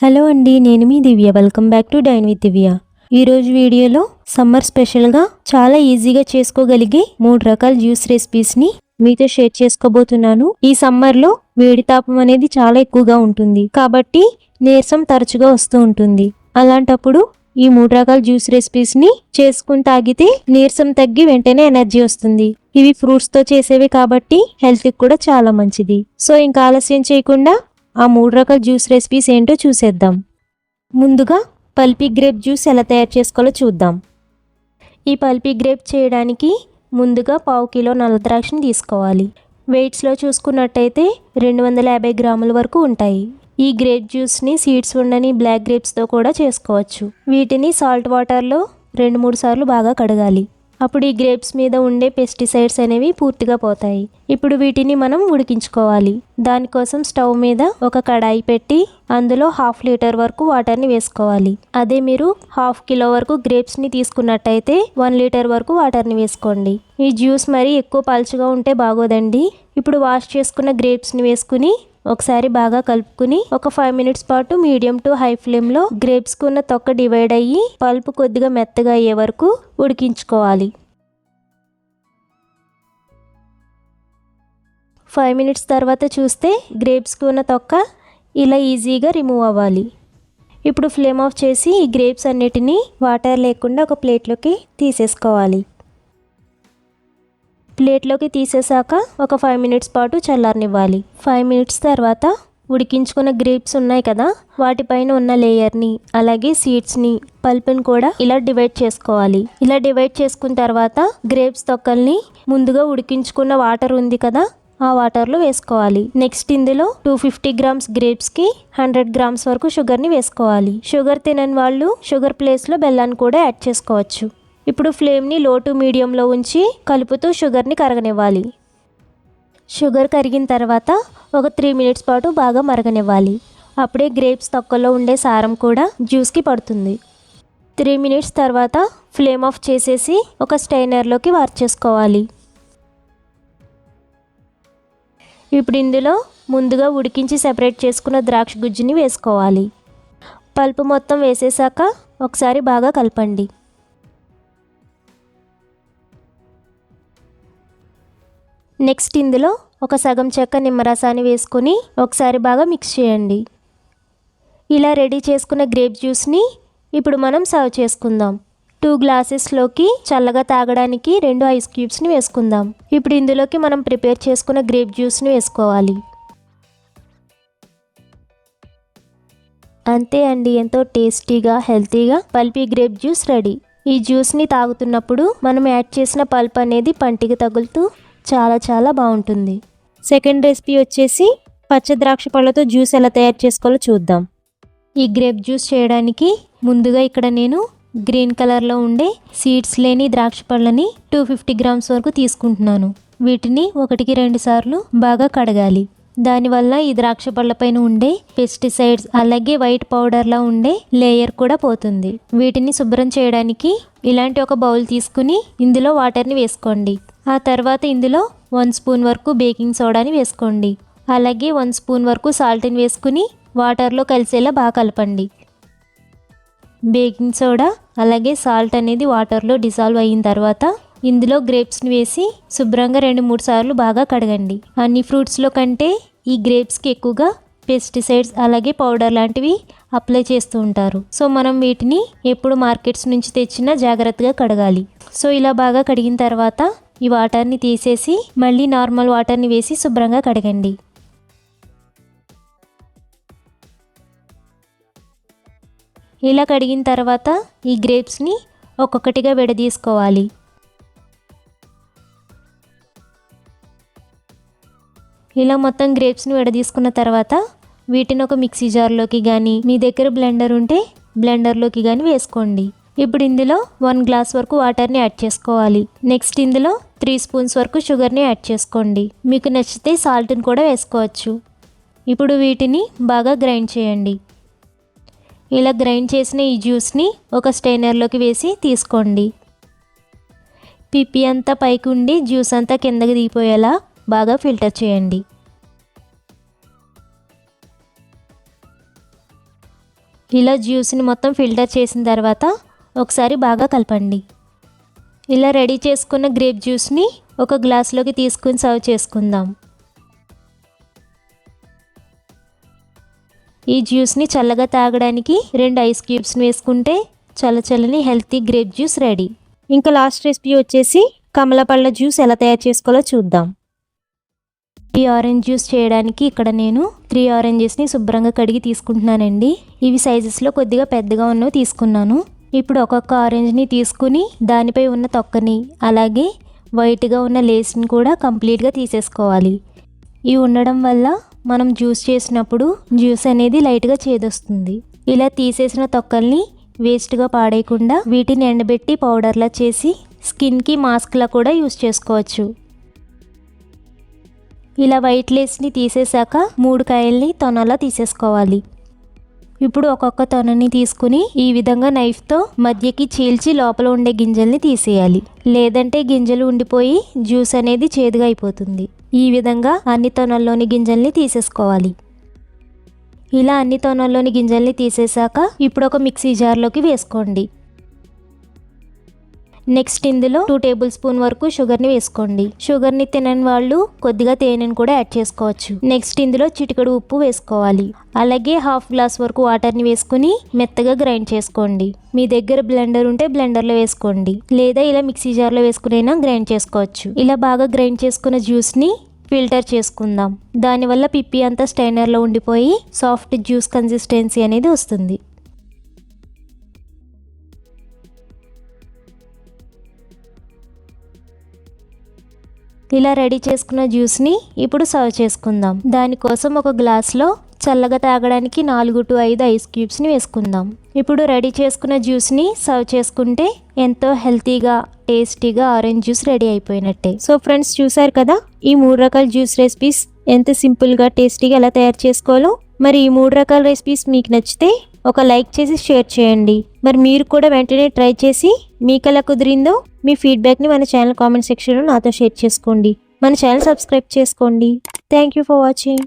Hello అండి, నేను మీ Divya. Welcome back to dine with Divya. ఈరోజు వీడియోలో సమ్మర్ స్పెషల్గా చాలా ఈజీగా చేసుకోగలిగే 3 రకాల జ్యూస్ రెసిపీస్ని మీతో షేర్ చేసుకోబోతున్నాను. ఈ సమ్మర్లో వేడి తాపం అనేది చాలా ఎక్కువగా ఉంటుంది కాబట్టి నీరసం తరచుగా వస్తూ ఉంటుంది. అలాంటప్పుడు ఈ 3 రకాల జ్యూస్ రెసిపీస్ని చేసుకుని తాగితే నీరసం తగ్గి వెంటనే ఎనర్జీ వస్తుంది. ఇవి ఫ్రూట్స్తో చేసేవి కాబట్టి హెల్త్కి కూడా చాలా మంచిది. సో ఇంకా ఆలస్యం చేయకుండా ఆ 3 రకాల జ్యూస్ రెసిపీస్ ఏంటో చూసేద్దాం. ముందుగా పల్పీ గ్రేప్ జ్యూస్ ఎలా తయారు చేసుకోవాలో చూద్దాం. ఈ పల్పీ గ్రేప్ చేయడానికి ముందుగా 1/2 కిలో నల్ల ద్రాక్షని తీసుకోవాలి. వెయిట్స్లో చూసుకున్నట్టయితే 250 గ్రాముల వరకు ఉంటాయి. ఈ గ్రేప్ జ్యూస్ని సీడ్స్ ఉండని బ్లాక్ గ్రేప్స్తో కూడా చేసుకోవచ్చు. వీటిని సాల్ట్ వాటర్లో 2-3 సార్లు బాగా కడగాలి. అప్పుడు ఈ గ్రేప్స్ మీద ఉండే పెస్టిసైడ్స్ అనేవి పూర్తిగా పోతాయి. ఇప్పుడు వీటిని మనం ఉడికించుకోవాలి. దానికోసం స్టవ్ మీద ఒక కడాయి పెట్టి అందులో 1/2 లీటర్ వరకు వాటర్ని వేసుకోవాలి. అదే మీరు 1/2 కిలో వరకు గ్రేప్స్ని తీసుకున్నట్టయితే 1 లీటర్ వరకు వాటర్ని వేసుకోండి. ఈ జ్యూస్ మరి ఎక్కువ పలుచగా ఉంటే బాగోదండి. ఇప్పుడు వాష్ చేసుకున్న గ్రేప్స్ని వేసుకుని ఒకసారి బాగా కలుపుకుని ఒక 5 మినిట్స్ పాటు మీడియం టు హై ఫ్లేమ్లో గ్రేప్స్కి ఉన్న తొక్క డివైడ్ అయ్యి పల్పు కొద్దిగా మెత్తగా అయ్యే వరకు ఉడికించుకోవాలి. 5 మినిట్స్ తర్వాత చూస్తే గ్రేప్స్కి ఉన్న తొక్క ఇలా ఈజీగా రిమూవ్ అవ్వాలి. ఇప్పుడు ఫ్లేమ్ ఆఫ్ చేసి ఈ గ్రేప్స్ అన్నిటినీ వాటర్ లేకుండా ఒక ప్లేట్లోకి తీసేసుకోవాలి. ప్లేట్లోకి తీసేసాక ఒక 5 మినిట్స్ పాటు చల్లారనివ్వాలి. 5 మినిట్స్ తర్వాత ఉడికించుకున్న గ్రేప్స్ ఉన్నాయి కదా, వాటిపైన ఉన్న లేయర్ని అలాగే సీడ్స్ని పల్పుని కూడా ఇలా డివైడ్ చేసుకోవాలి. ఇలా డివైడ్ చేసుకున్న తర్వాత గ్రేప్స్ తొక్కల్ని ముందుగా ఉడికించుకున్న వాటర్ ఉంది కదా, ఆ వాటర్లో వేసుకోవాలి. నెక్స్ట్ ఇందులో 250 గ్రామ్స్ గ్రేప్స్కి 100 గ్రామ్స్ వరకు షుగర్ని వేసుకోవాలి. షుగర్ తినని వాళ్ళు షుగర్ ప్లేస్లో బెల్లాన్ని కూడా యాడ్ చేసుకోవచ్చు. ఇప్పుడు ఫ్లేమ్ని లో టు మీడియంలో ఉంచి కలుపుతూ షుగర్ని కరగనివ్వాలి. షుగర్ కరిగిన తర్వాత ఒక 3 మినిట్స్ పాటు బాగా మరగనివ్వాలి. అప్పుడే గ్రేప్స్ తొక్కలో ఉండే సారం కూడా జ్యూస్కి పడుతుంది. 3 మినిట్స్ తర్వాత ఫ్లేమ్ ఆఫ్ చేసేసి ఒక స్టైనర్లోకి వార్చేసుకోవాలి. ఇప్పుడు ఇందులో ముందుగా ఉడికించి సెపరేట్ చేసుకున్న ద్రాక్ష గుజ్జుని వేసుకోవాలి. పల్పు మొత్తం వేసేసాక ఒకసారి బాగా కలపండి. నెక్స్ట్ ఇందులో ఒక సగం చెక్క నిమ్మరసాన్ని వేసుకొని ఒకసారి బాగా మిక్స్ చేయండి. ఇలా రెడీ చేసుకున్న గ్రేప్ జ్యూస్ని ఇప్పుడు మనం సర్వ్ చేసుకుందాం. 2 గ్లాసెస్లోకి చల్లగా తాగడానికి 2 ఐస్ క్యూబ్స్ని వేసుకుందాం. ఇప్పుడు ఇందులోకి మనం ప్రిపేర్ చేసుకున్న గ్రేప్ జ్యూస్ని వేసుకోవాలి. అంతే అండి, ఎంతో టేస్టీగా హెల్తీగా పల్పీ గ్రేప్ జ్యూస్ రెడీ. ఈ జ్యూస్ని తాగుతున్నప్పుడు మనం యాడ్ చేసిన పల్ప్ అనేది పంటికి తగులుతూ చాలా బాగుంటుంది. సెకండ్ రెసిపీ వచ్చేసి పచ్చ ద్రాక్ష పళ్ళతో జ్యూస్ ఎలా తయారు చేసుకోవాలో చూద్దాం. ఈ గ్రేప్ జ్యూస్ చేయడానికి ముందుగా ఇక్కడ నేను గ్రీన్ కలర్లో ఉండే సీడ్స్ లేని ద్రాక్ష పళ్ళని 250 గ్రామ్స్ వరకు తీసుకుంటున్నాను. వీటిని 1-2 సార్లు బాగా కడగాలి. దానివల్ల ఈ ద్రాక్ష పళ్ళపైన ఉండే పెస్టిసైడ్స్ అలాగే వైట్ పౌడర్లా ఉండే లేయర్ కూడా పోతుంది. వీటిని శుభ్రం చేయడానికి ఇలాంటి ఒక బౌల్ తీసుకుని ఇందులో వాటర్ని వేసుకోండి. ఆ తర్వాత ఇందులో 1 స్పూన్ వరకు బేకింగ్ సోడాని వేసుకోండి. అలాగే 1 స్పూన్ వరకు సాల్ట్ని వేసుకుని వాటర్లో కలిసేలా బాగా కలపండి. బేకింగ్ సోడా అలాగే సాల్ట్ అనేది వాటర్లో డిసాల్వ్ అయిన తర్వాత ఇందులో గ్రేప్స్ని వేసి శుభ్రంగా 2-3 సార్లు బాగా కడగండి. అన్ని ఫ్రూట్స్లో కంటే ఈ గ్రేప్స్కి ఎక్కువగా పెస్టిసైడ్స్ అలాగే పౌడర్ లాంటివి అప్లై చేస్తూ ఉంటారు. సో మనం వీటిని ఎప్పుడు మార్కెట్స్ నుంచి తెచ్చినా జాగ్రత్తగా కడగాలి. సో ఇలా బాగా కడిగిన తర్వాత ఈ వాటర్ని తీసేసి మళ్ళీ నార్మల్ వాటర్ని వేసి శుభ్రంగా కడగండి. ఇలా కడిగిన తర్వాత ఈ గ్రేప్స్ని ఒక్కొక్కటిగా విడదీసుకోవాలి. ఇలా మొత్తం గ్రేప్స్ని విడదీసుకున్న తర్వాత వీటిని ఒక మిక్సీ జార్లోకి కానీ మీ దగ్గర బ్లెండర్ ఉంటే బ్లెండర్లోకి కానీ వేసుకోండి. ఇప్పుడు ఇందులో 1 గ్లాస్ వరకు వాటర్ని యాడ్ చేసుకోవాలి. నెక్స్ట్ ఇందులో 3 స్పూన్స్ వరకు షుగర్ని యాడ్ చేసుకోండి. మీకు నచ్చితే సాల్ట్ని కూడా వేసుకోవచ్చు. ఇప్పుడు వీటిని బాగా గ్రైండ్ చేయండి. ఇలా గ్రైండ్ చేసిన ఈ జ్యూస్ని ఒక స్టైనర్లోకి వేసి తీసుకోండి. పిప్పి అంతా పైకి ఉండి జ్యూస్ అంతా కిందకి దిగిపోయేలా బాగా ఫిల్టర్ చేయండి. ఇలా జ్యూస్ని మొత్తం ఫిల్టర్ చేసిన తర్వాత ఒకసారి బాగా కలపండి. ఇలా రెడీ చేసుకున్న గ్రేప్ జ్యూస్ని ఒక గ్లాస్లోకి తీసుకుని సర్వ్ చేసుకుందాం. ఈ జ్యూస్ని చల్లగా తాగడానికి 2 ఐస్ క్యూబ్స్ని వేసుకుంటే చల్లచల్లని హెల్తీ గ్రేప్ జ్యూస్ రెడీ. ఇంకా లాస్ట్ రెసిపీ వచ్చేసి కమలపళ్ళ జ్యూస్ ఎలా తయారు చేసుకోవాలో చూద్దాం. ఈ ఆరెంజ్ జ్యూస్ చేయడానికి ఇక్కడ నేను 3 ఆరెంజెస్ని శుభ్రంగా కడిగి తీసుకుంటున్నానండి. ఇవి సైజెస్లో కొద్దిగా పెద్దగా ఉన్నవి తీసుకున్నాను. ఇప్పుడు ఒక్కొక్క ఆరెంజ్ని తీసుకుని దానిపై ఉన్న తొక్కని అలాగే వైట్గా ఉన్న లేస్ని కూడా కంప్లీట్గా తీసేసుకోవాలి. ఇవి ఉండడం వల్ల మనం జ్యూస్ చేసినప్పుడు జ్యూస్ అనేది లైట్గా చేదొస్తుంది. ఇలా తీసేసిన తొక్కల్ని వేస్ట్గా పాడేయకుండా వీటిని ఎండబెట్టి పౌడర్లా చేసి స్కిన్కి మాస్క్లా కూడా యూస్ చేసుకోవచ్చు. ఇలా వైట్ లేస్ని తీసేశాక 3 కాయల్ని తొనలా తీసేసుకోవాలి. ఇప్పుడు ఒక్కొక్క తొనని తీసుకుని ఈ విధంగా నైఫ్తో మధ్యకి చీల్చి లోపల ఉండే గింజల్ని తీసేయాలి. లేదంటే గింజలు ఉండిపోయి జ్యూస్ అనేది చేదుగా అయిపోతుంది. ఈ విధంగా అన్ని తొనల్లోని గింజల్ని తీసేసుకోవాలి. ఇలా అన్ని తొనల్లోని గింజల్ని తీసేశాక ఇప్పుడు ఒక మిక్సీ జార్లోకి వేసుకోండి. నెక్స్ట్ ఇందులో 2 టేబుల్ స్పూన్ వరకు షుగర్ని వేసుకోండి. షుగర్ని తినని వాళ్ళు కొద్దిగా తేనెను కూడా యాడ్ చేసుకోవచ్చు. నెక్స్ట్ ఇందులో చిటికెడు ఉప్పు వేసుకోవాలి. అలాగే 1/2 గ్లాస్ వరకు వాటర్ని వేసుకుని మెత్తగా గ్రైండ్ చేసుకోండి. మీ దగ్గర బ్లెండర్ ఉంటే బ్లెండర్లో వేసుకోండి, లేదా ఇలా మిక్సీ జార్లో వేసుకునైనా గ్రైండ్ చేసుకోవచ్చు. ఇలా బాగా గ్రైండ్ చేసుకున్న జ్యూస్ని ఫిల్టర్ చేసుకుందాం. దానివల్ల పిప్పి అంతా స్టైనర్లో ఉండిపోయి సాఫ్ట్ జ్యూస్ కన్సిస్టెన్సీ అనేది వస్తుంది. ఇలా రెడీ చేసుకున్న జ్యూస్ని ఇప్పుడు సర్వ్ చేసుకుందాం. దానికోసం ఒక గ్లాస్లో చల్లగా తాగడానికి 4 to 5 ఐస్ క్యూబ్స్ని వేసుకుందాం. ఇప్పుడు రెడీ చేసుకున్న జ్యూస్ని సర్వ్ చేసుకుంటే ఎంతో హెల్తీగా టేస్టీగా ఆరెంజ్ జ్యూస్ రెడీ అయిపోయినట్టే. సో ఫ్రెండ్స్, చూసారు కదా ఈ 3 రకాల జ్యూస్ రెసిపీస్ ఎంత సింపుల్గా టేస్టీగా ఎలా తయారు చేసుకోవాలో. మరి ఈ 3 రకాల రెసిపీస్ మీకు నచ్చితే ఒక లైక్ చేసి షేర్ చేయండి. మరి మీరు కూడా వెంటనే ట్రై చేసి మీకు ఎలా కుదిరిందో మీ ఫీడ్బ్యాక్ని మన ఛానల్ కామెంట్ సెక్షన్లో నాతో షేర్ చేసుకోండి. మన ఛానల్ సబ్స్క్రైబ్ చేసుకోండి. Thank you for watching.